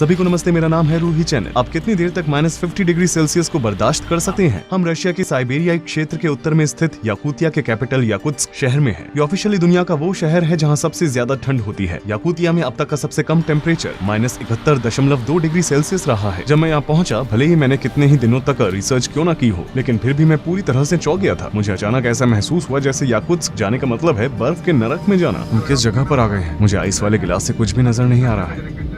सभी को नमस्ते, मेरा नाम है रूही चैनल। आप कितनी देर तक -50 डिग्री सेल्सियस को बर्दाश्त कर सकते हैं? हम रशिया के साइबेरियाई क्षेत्र के उत्तर में स्थित याकुतिया के कैपिटल याकुत्स्क शहर में हैं। ये ऑफिशियली दुनिया का वो शहर है जहाँ सबसे ज्यादा ठंड होती है। याकुतिया में अब तक का सबसे कम टेम्परेचर -71.2 डिग्री सेल्सियस रहा है। जब मैं यहाँ पहुँचा, भले ही मैंने कितने ही दिनों तक रिसर्च क्यों न की हो, लेकिन फिर भी मैं पूरी तरह से चौंक गया था। मुझे अचानक ऐसा महसूस हुआ जैसे याकुत्स्क जाने का मतलब है बर्फ के नरक में जाना। हम किस जगह पर आ गए हैं? मुझे आइस वाले गिलास से कुछ भी नजर नहीं आ रहा है।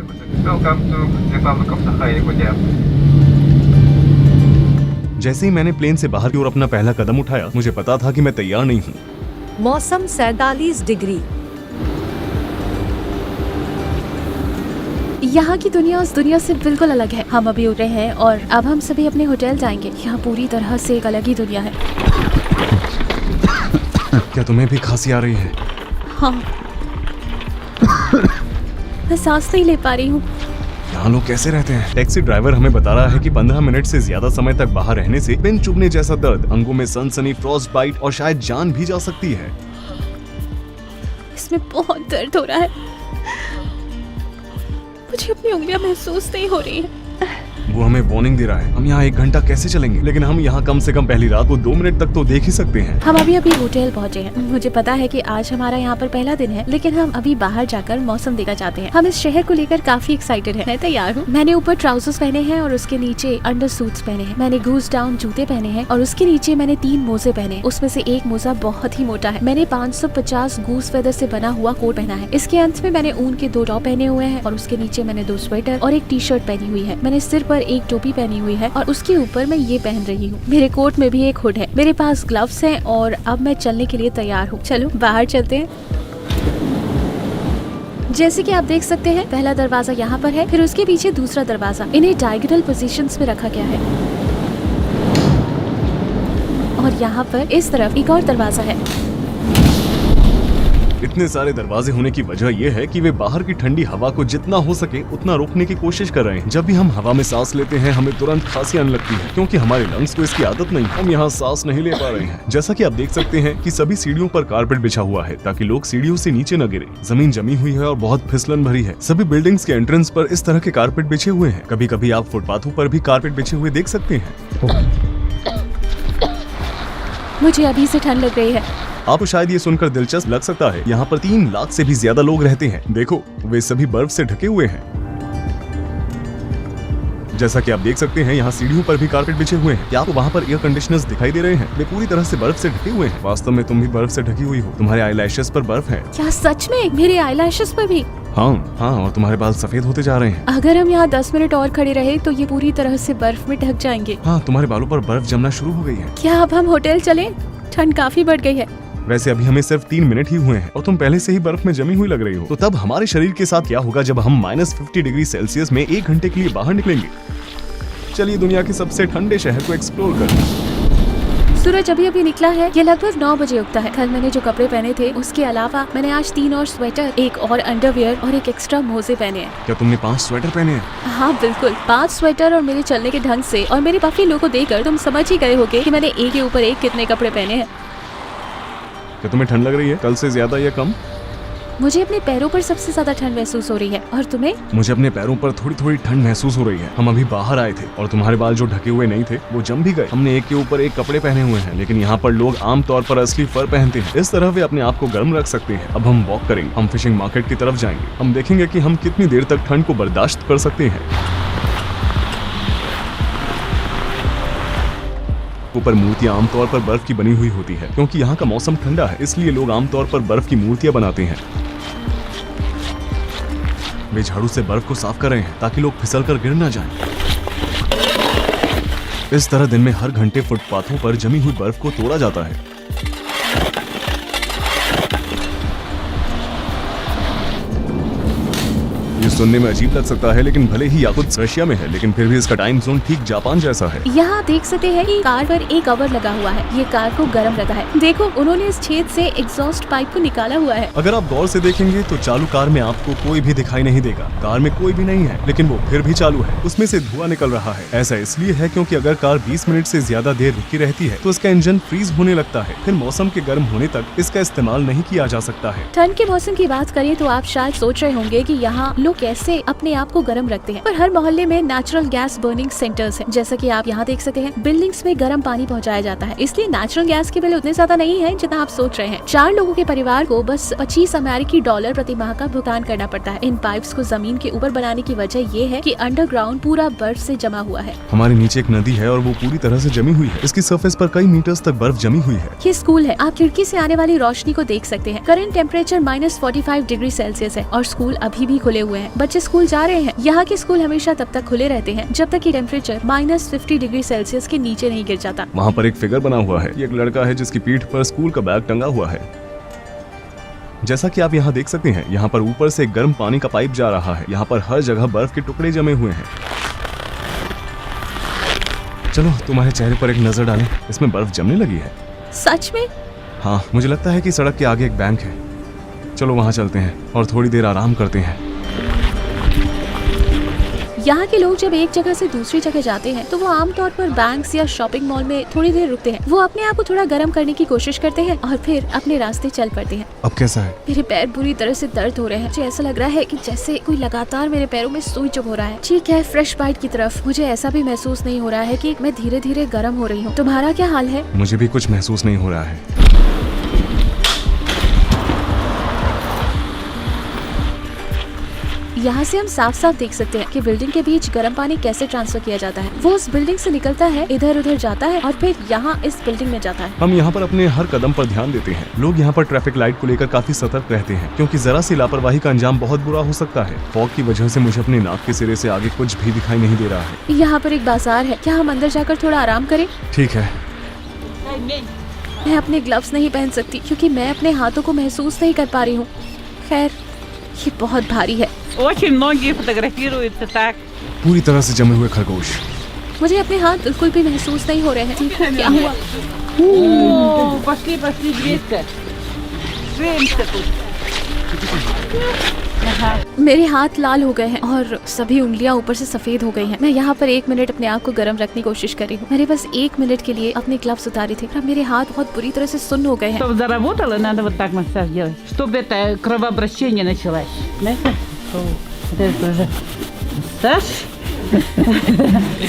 जैसे ही मैंने प्लेन से बाहर की ओर अपना पहला कदम उठाया, मुझे पता था कि मैं तैयार नहीं हूँ। मौसम 47 डिग्री। यहाँ की दुनिया उस दुनिया से बिल्कुल अलग है। हम अभी उठ रहे हैं और अब हम सभी अपने होटल जाएंगे। यहाँ पूरी तरह से एक अलग ही दुनिया है। क्या तुम्हें भी खांसी आ रही है? हाँ, मैं सांस नहीं ले पा रही हूँ। यहाँ लोग कैसे रहते हैं? टैक्सी ड्राइवर हमें बता रहा है कि 15 मिनट से ज्यादा समय तक बाहर रहने से पिन चुभने जैसा दर्द, अंगों में सनसनी, फ्रॉस्ट बाइट और शायद जान भी जा सकती है। इसमें बहुत दर्द हो रहा है। मुझे अपनी उंगलियां महसूस नहीं हो रही है। वो हमें वार्निंग दे रहा है। हम यहाँ 1 घंटा कैसे चलेंगे? लेकिन हम यहाँ कम से कम पहली रात को 2 मिनट तक तो देख ही सकते हैं। हम अभी होटल पहुँचे हैं। मुझे पता है कि आज हमारा यहाँ पर पहला दिन है, लेकिन हम अभी बाहर जाकर मौसम देखना चाहते हैं। हम इस शहर को लेकर काफी एक्साइटेड हैं। मैं तैयार हूँ। मैंने ऊपर ट्राउजर्स पहने हैं और उसके नीचे अंडर सूट्स पहने हैं। मैंने गूज डाउन जूते पहने हैं और उसके नीचे मैंने 3 मोजे पहने हैं। उसमें से एक मोजा बहुत ही मोटा है। मैंने 550 गूस फेदर से बना हुआ कोट पहना है। इसके अंत में मैंने ऊन के 2 टॉप पहने हुए हैं और उसके नीचे मैंने 2 स्वेटर और एक टी-शर्ट पहनी हुई है। मैंने सिर पर एक टोपी पहनी हुई है और उसके ऊपर मैं ये पहन रही हूँ। मेरे कोट में भी एक हुड है। मेरे पास ग्लव्स हैं और अब मैं चलने के लिए तैयार हूँ। चलो बाहर चलते हैं। जैसे कि आप देख सकते हैं, पहला दरवाजा यहाँ पर है, फिर उसके पीछे दूसरा दरवाजा। इन्हें डायगोनल पोजीशंस में रखा गया है और यहाँ पर इस तरफ एक और दरवाजा है। इतने सारे दरवाजे होने की वजह यह है कि वे बाहर की ठंडी हवा को जितना हो सके उतना रोकने की कोशिश कर रहे हैं। जब भी हम हवा में सांस लेते हैं, हमें तुरंत खांसी आने लगती है, क्योंकि हमारे लंग्स को इसकी आदत नहीं। हम यहाँ सांस नहीं ले पा रहे हैं। जैसा कि आप देख सकते हैं कि सभी सीढ़ियों पर कारपेट बिछा हुआ है ताकि लोग सीढ़ियों से नीचे न गिरे। जमीन जमी हुई है और बहुत फिसलन भरी है। सभी बिल्डिंग्स के एंट्रेंस पर इस तरह के कारपेट बिछे हुए हैं। कभी कभी आप फुटपाथों पर भी कारपेट बिछे हुए देख सकते हैं। मुझे अभी से ठंड लग रही है। आपको शायद ये सुनकर दिलचस्प लग सकता है, यहाँ पर 3 लाख से भी ज्यादा लोग रहते हैं। देखो, वे सभी बर्फ से ढके हुए हैं। जैसा कि आप देख सकते हैं, यहाँ सीढ़ियों पर भी कारपेट बिछे हुए हैं। क्या आपको वहाँ पर एयर कंडीशनर्स दिखाई दे रहे हैं? वे पूरी तरह से बर्फ से ढके हुए हैं। वास्तव में तुम भी बर्फ से ढकी हुई हो। तुम्हारे आईलैशेस पर बर्फ है। क्या सच में? मेरे आईलैशेस पर भी? हाँ, और तुम्हारे बाल सफेद होते जा रहे हैं। अगर हम यहाँ 10 मिनट और खड़े रहे तो ये पूरी तरह से बर्फ में ढक जाएंगे। हाँ, तुम्हारे बालों पर बर्फ जमना शुरू हो गई है। क्या अब हम होटल चलें? ठंड काफी बढ़ गई है। वैसे अभी हमें सिर्फ 3 मिनट ही हुए हैं और तुम पहले से ही बर्फ में जमी हुई लग रही हो। तो तब हमारे शरीर के साथ क्या होगा जब हम -50 डिग्री सेल्सियस में 1 घंटे के लिए बाहर निकलेंगे? चलिए दुनिया के सबसे ठंडे शहर को एक्सप्लोर करें। सूरज अभी निकला है। ये लगभग 9 बजे उगता है। कल मैंने जो कपड़े पहने थे उसके अलावा मैंने आज 3 और स्वेटर, एक और अंडरवियर और एक एक्स्ट्रा मोजे पहने हैं। क्या तुमने 5 स्वेटर पहने हैं? हाँ बिल्कुल, 5 स्वेटर। और मेरे चलने के ढंग से और मेरे पफी लोगों को देखकर तुम समझ ही गए होगे कि मैंने एक के ऊपर एक कितने कपड़े पहने हैं। क्या तुम्हें ठंड लग रही है? कल से ज्यादा या कम? मुझे अपने पैरों पर सबसे ज्यादा ठंड महसूस हो रही है। और तुम्हें? मुझे अपने पैरों पर थोड़ी थोड़ी ठंड महसूस हो रही है। हम अभी बाहर आए थे और तुम्हारे बाल जो ढके हुए नहीं थे वो जम भी गए। हमने एक के ऊपर एक कपड़े पहने हुए हैं, लेकिन यहाँ पर लोग आमतौर पर असली फर पहनते हैं। इस तरह वे अपने आप को गर्म रख सकते हैं। अब हम वॉक करेंगे। हम फिशिंग मार्केट की तरफ जाएंगे। हम देखेंगे कि हम कितनी देर तक ठंड को बर्दाश्त कर सकते हैं। ऊपर मूर्तियां आमतौर पर बर्फ की बनी हुई होती है, क्योंकि यहाँ का मौसम ठंडा है, इसलिए लोग आमतौर पर बर्फ की मूर्तियां बनाते हैं। वे झाड़ू से बर्फ को साफ कर रहे हैं ताकि लोग फिसलकर गिर न जाएं। इस तरह दिन में हर घंटे फुटपाथों पर जमी हुई बर्फ को तोड़ा जाता है। ये सुनने में अजीब लग सकता है, लेकिन भले ही याकुत्स्क रशिया में है, लेकिन फिर भी इसका टाइम जोन ठीक जापान जैसा है। यहाँ देख सकते हैं कि कार पर एक कवर लगा हुआ है। ये कार को गर्म रखा है। देखो, उन्होंने इस छेद से एग्जॉस्ट पाइप को निकाला हुआ है। अगर आप गौर से देखेंगे तो चालू कार में आपको कोई भी दिखाई नहीं देगा। कार में कोई भी नहीं है, लेकिन वो फिर भी चालू है। उसमें से धुआं निकल रहा है। ऐसा इसलिए है क्योंकि अगर कार 20 मिनट से ज्यादा देर रुकी रहती है तो इसका इंजन फ्रीज होने लगता है। फिर मौसम के गर्म होने तक इसका इस्तेमाल नहीं किया जा सकता है। ठंड के मौसम की बात करें तो आप शायद सोच रहे होंगे कि यहाँ लोग कैसे अपने आप को गर्म रखते हैं। पर हर मोहल्ले में नेचुरल गैस बर्निंग सेंटर्स हैं। जैसा कि आप यहाँ देख सकते हैं, बिल्डिंग्स में गर्म पानी पहुँचाया जाता है, इसलिए नेचुरल गैस के बिल उतने ज्यादा नहीं है जितना आप सोच रहे हैं। 4 लोगों के परिवार को बस $25 प्रति माह का भुगतान करना पड़ता है। इन पाइप्स को जमीन के ऊपर बनाने की वजह ये है कि अंडरग्राउंड पूरा बर्फ से जमा हुआ है। हमारे नीचे एक नदी है और वो पूरी तरह से जमी हुई है। इसकी सरफेस पर कई मीटर्स तक बर्फ जमी हुई है। ये स्कूल है, आप खिड़की से आने वाली रोशनी को देख सकते हैं। करंट टेम्परेचर -45 डिग्री सेल्सियस है और स्कूल अभी भी खुले हुए हैं। बच्चे स्कूल जा रहे हैं। यहाँ के स्कूल हमेशा तब तक खुले रहते हैं जब तक कि टेम्परेचर -50 डिग्री सेल्सियस के नीचे नहीं गिर जाता। वहाँ पर एक फिगर बना हुआ है। ये एक लड़का है जिसकी पीठ पर स्कूल का बैग टंगा हुआ है। जैसा कि आप यहाँ देख सकते हैं, यहाँ पर ऊपर से गर्म पानी का पाइप जा रहा है। यहाँ पर हर जगह बर्फ के टुकड़े जमे हुए हैं। चलो तुम्हारे चेहरे पर एक नजर डालें, इसमें बर्फ जमने लगी है। सच में? हाँ, मुझे लगता है कि सड़क के आगे एक बैंक है। चलो वहाँ चलते हैं और थोड़ी देर आराम करते हैं। यहाँ के लोग जब एक जगह से दूसरी जगह जाते हैं तो वो आमतौर पर बैंक्स या शॉपिंग मॉल में थोड़ी देर रुकते हैं। वो अपने आप को थोड़ा गर्म करने की कोशिश करते हैं और फिर अपने रास्ते चल पड़ते हैं। अब कैसा है? मेरे पैर बुरी तरह से दर्द हो रहे हैं। मुझे ऐसा लग रहा है कि जैसे कोई लगातार मेरे पैरों में सुई चुभ हो रहा है। ठीक है, फ्रेश बाइट की तरफ। मुझे ऐसा भी महसूस नहीं हो रहा है कि मैं धीरे धीरे गर्म हो रही हूँ। तुम्हारा क्या हाल है? मुझे भी कुछ महसूस नहीं हो रहा है। यहाँ से हम साफ साफ देख सकते हैं कि बिल्डिंग के बीच गर्म पानी कैसे ट्रांसफर किया जाता है। वो उस बिल्डिंग से निकलता है, इधर उधर जाता है और फिर यहाँ इस बिल्डिंग में जाता है। हम यहाँ पर अपने हर कदम पर ध्यान देते हैं। लोग यहाँ पर ट्रैफिक लाइट को लेकर काफी सतर्क रहते हैं, क्योंकि जरा सी लापरवाही का अंजाम बहुत बुरा हो सकता है। फॉग की वजह से मुझे अपने नाक के सिरे से आगे कुछ भी दिखाई नहीं दे रहा है। यहाँ पर एक बाजार है, क्या हम अंदर जाकर थोड़ा आराम करें? ठीक है। मैं अपने ग्लव्स नहीं पहन सकती क्योंकि मैं अपने हाथों को महसूस नहीं कर पा रही हूँ। खैर, ये बहुत भारी है। Очень многие фотографируются так. पूरी तरह से जमे हुए खरगोश। मुझे अपने हाथ बिल्कुल भी महसूस नहीं हो रहे हैं। देखो क्या हुआ। О, пошли, Гречка. Женщина тут. मेरे हाथ लाल हो गए हैं और सभी उंगलियां ऊपर से सफेद हो गई हैं। मैं यहाँ पर 1 मिनट अपने आप को गर्म रखने की कोशिश कर रही हूँ। मैंने बस 1 मिनट के लिए अपने ग्लव्स उतारे थे। अब मेरे हाथ बहुत बुरी तरह से सुन्न हो गए हैं। Чтобы заработало, надо вот так массаж делать, чтобы это кровообращение началось. Знаете? Это уже массаж.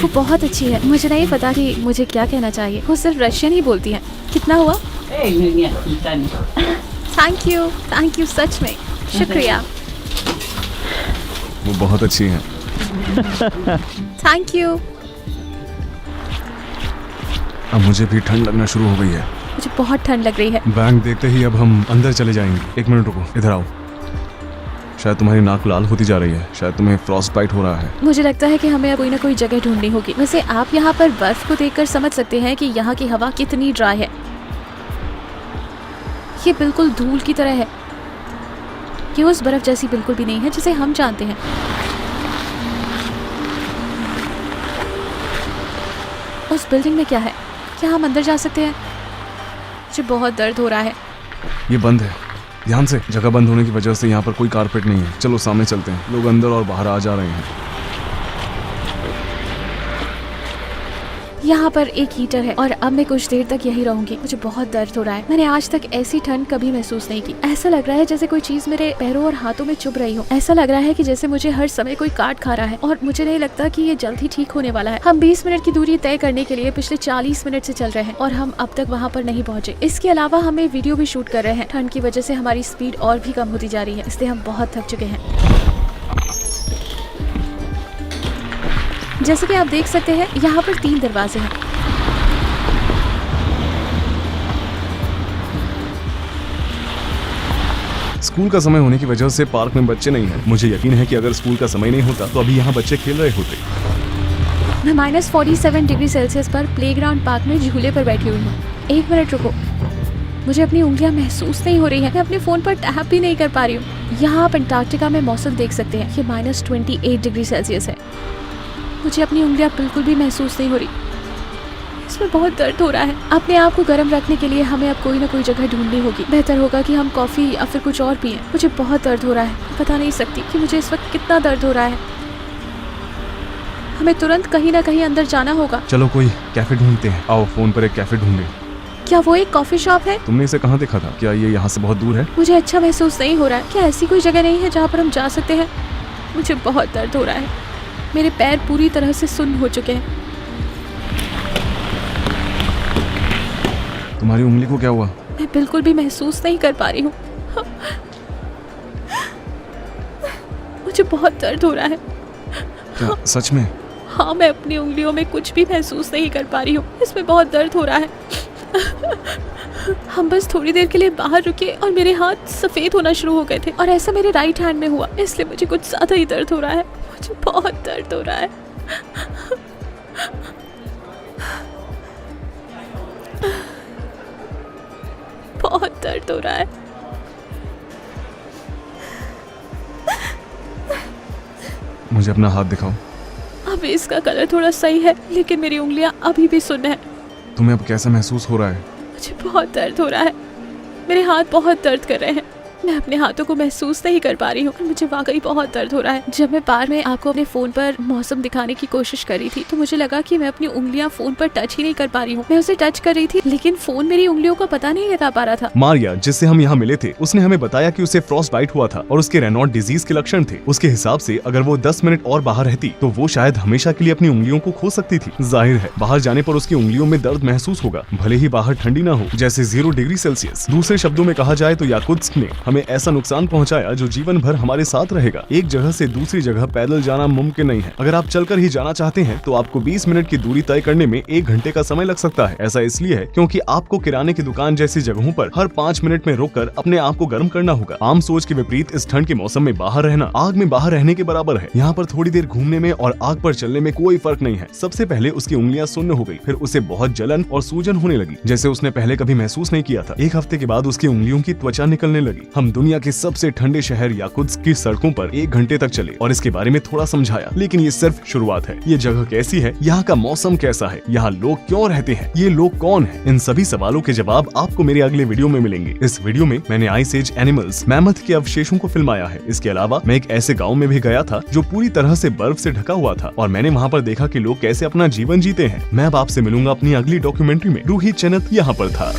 वो बहुत अच्छी है। मुझे नहीं पता कि मुझे क्या कहना चाहिए। वो सिर्फ रशियन ही बोलती है। कितना हुआ? Эй, нет, не тянет. थैंक यू सच में शुक्रिया। वो बहुत अच्छी हैं। Thank you. अब मुझे भी ठंड लगना शुरू हो गई है। मुझे बहुत ठंड लग रही है। बैंक देखते ही अब हम अंदर चले जाएंगे। 1 मिनट रुको, इधर आओ। शायद तुम्हारी नाक लाल होती जा रही है। शायद तुम्हें फ्रॉस्ट बाइट हो रहा है। मुझे लगता है कि हमें कोई ना कोई जगह ढूंढनी होगी। वैसे आप यहाँ पर बर्फ को देखकर समझ सकते हैं कि यहाँ की हवा कितनी ड्राई है। ये बिल्कुल धूल की तरह है। ये उस बर्फ जैसी बिल्कुल भी नहीं है जिसे हम जानते हैं। उस बिल्डिंग में क्या है? क्या हम अंदर जा सकते हैं? मुझे बहुत दर्द हो रहा है। ये बंद है। ध्यान से। जगह बंद होने की वजह से यहाँ पर कोई कारपेट नहीं है। चलो सामने चलते हैं। लोग अंदर और बाहर आ जा रहे हैं। यहाँ पर एक हीटर है और अब मैं कुछ देर तक यही रहूंगी। मुझे बहुत दर्द हो रहा है। मैंने आज तक ऐसी ठंड कभी महसूस नहीं की। ऐसा लग रहा है जैसे कोई चीज मेरे पैरों और हाथों में चुभ रही हो। ऐसा लग रहा है कि जैसे मुझे हर समय कोई काट खा रहा है और मुझे नहीं लगता कि ये जल्द ही ठीक होने वाला है। हम 20 मिनट की दूरी तय करने के लिए पिछले 40 मिनट से चल रहे हैं और हम अब तक वहाँ पर नहीं पहुँचे। इसके अलावा हमें वीडियो भी शूट कर रहे हैं। ठंड की वजह से हमारी स्पीड और भी कम होती जा रही है, इसलिए हम बहुत थक चुके हैं। जैसे कि आप देख सकते हैं, यहाँ पर 3 दरवाजे हैं। स्कूल का समय होने की वजह से पार्क में बच्चे नहीं हैं। मुझे यकीन है कि अगर स्कूल का समय नहीं होता तो अभी यहाँ बच्चे खेल रहे होते। मैं -47 डिग्री सेल्सियस पर प्लेग्राउंड पार्क में झूले पर बैठी हुई हूँ। 1 मिनट रुको, मुझे अपनी उंगलियां महसूस नहीं हो रही है। मैं अपने फोन पर टैप भी नहीं कर पा रही हूँ। यहाँ आप अंटार्कटिका में मौसम देख सकते हैं। ये -28 डिग्री सेल्सियस है। मुझे अपनी उंगलियां बिल्कुल भी महसूस नहीं हो रही। इसमें बहुत दर्द हो रहा है। अपने आप को गर्म रखने के लिए हमें अब कोई ना कोई जगह ढूंढनी होगी। बेहतर होगा कि हम कॉफी या फिर कुछ और पिएं। मुझे बहुत दर्द हो रहा है। बता नहीं सकती कि मुझे इस वक्त कितना दर्द हो रहा है। हमें तुरंत कहीं ना कहीं अंदर जाना होगा। चलो कोई कैफे ढूंढते हैं। आओ फोन पर एक कैफे ढूंढे। क्या वो एक कॉफी शॉप है? तुमने इसे कहाँ देखा था? क्या ये यहाँ से बहुत दूर है? मुझे अच्छा महसूस नहीं हो रहा है। क्या ऐसी कोई जगह नहीं है जहाँ पर हम जा सकते हैं? मुझे बहुत दर्द हो रहा है। मेरे पैर पूरी तरह से सुन्न हो चुके हैं। तुम्हारी उंगली को क्या हुआ? मैं बिल्कुल भी महसूस नहीं कर पा रही हूँ। मुझे बहुत दर्द हो रहा है। क्या सच में? हाँ, मैं अपनी उंगलियों में कुछ भी महसूस नहीं कर पा रही हूँ। इसमें बहुत दर्द हो रहा है। हम बस थोड़ी देर के लिए बाहर रुके और मेरे हाथ सफ़ेद होना शुरू हो गए थे और ऐसा मेरे राइट हैंड में हुआ, इसलिए मुझे कुछ ज़्यादा ही दर्द हो रहा है। मुझे बहुत दर्द हो रहा है। बहुत दर्द हो रहा है। मुझे अपना हाथ दिखाओ। अभी इसका कलर थोड़ा सही है, लेकिन मेरी उंगलियां अभी भी सुन्न है। तुम्हें अब कैसा महसूस हो रहा है? मुझे बहुत दर्द हो रहा है। मेरे हाथ बहुत दर्द कर रहे हैं। मैं अपने हाथों को महसूस नहीं कर पा रही हूँ। मुझे वाकई बहुत दर्द हो रहा है। जब मैं बार में आपको अपने फोन पर मौसम दिखाने की कोशिश कर रही थी तो मुझे लगा कि मैं अपनी उंगलियां फोन पर टच ही नहीं कर पा रही हूँ। मैं उसे टच कर रही थी लेकिन फोन मेरी उंगलियों का पता नहीं लगा पा रहा था। मारिया, जिससे हम यहाँ मिले थे, उसने हमें बताया कि उसे फ्रॉस्ट बाइट हुआ था और उसके रेनॉल्ड डिजीज के लक्षण थे। उसके हिसाब से अगर वो 10 मिनट और बाहर रहती तो वो शायद हमेशा के लिए अपनी उंगलियों को खो सकती थी। जाहिर है बाहर जाने पर उसकी उंगलियों में दर्द महसूस होगा, भले ही बाहर ठंडी ना हो, जैसे 0 डिग्री सेल्सियस। दूसरे शब्दों में कहा जाए तो याकुत्स्क ने हमें ऐसा नुकसान पहुंचाया जो जीवन भर हमारे साथ रहेगा। एक जगह से दूसरी जगह पैदल जाना मुमकिन नहीं है। अगर आप चलकर ही जाना चाहते हैं तो आपको 20 मिनट की दूरी तय करने में 1 घंटे का समय लग सकता है। ऐसा इसलिए है क्योंकि आपको किराने की दुकान जैसी जगहों पर हर 5 मिनट में रुककर अपने आप को गर्म करना होगा। आम सोच के विपरीत इस ठंड के मौसम में बाहर रहना आग में बाहर रहने के बराबर है। यहाँ पर थोड़ी देर घूमने में और आग पर चलने में कोई फर्क नहीं है। सबसे पहले उसकी उंगलियां सुन्न हो गई, फिर उसे बहुत जलन और सूजन होने लगी, जैसे उसने पहले कभी महसूस नहीं किया था। 1 हफ्ते के बाद उसकी उंगलियों की त्वचा निकलने लगी। हम दुनिया के सबसे ठंडे शहर याकुत्स्क की सड़कों पर 1 घंटे तक चले और इसके बारे में थोड़ा समझाया, लेकिन ये सिर्फ शुरुआत है। ये जगह कैसी है, यहाँ का मौसम कैसा है, यहाँ लोग क्यों रहते हैं, ये लोग कौन हैं, इन सभी सवालों के जवाब आपको मेरे अगले वीडियो में मिलेंगे। इस वीडियो में मैंने आइस एज एनिमल्स मैमथ के अवशेषों को फिल्माया है। इसके अलावा मैं एक ऐसे गाँव में भी गया था जो पूरी तरह से बर्फ से ढका हुआ था और मैंने वहाँ पर देखा कि लोग कैसे अपना जीवन जीते हैं। मैं अब आपसे मिलूंगा अपनी अगली डॉक्यूमेंट्री में। रूही चेनत यहाँ पर था।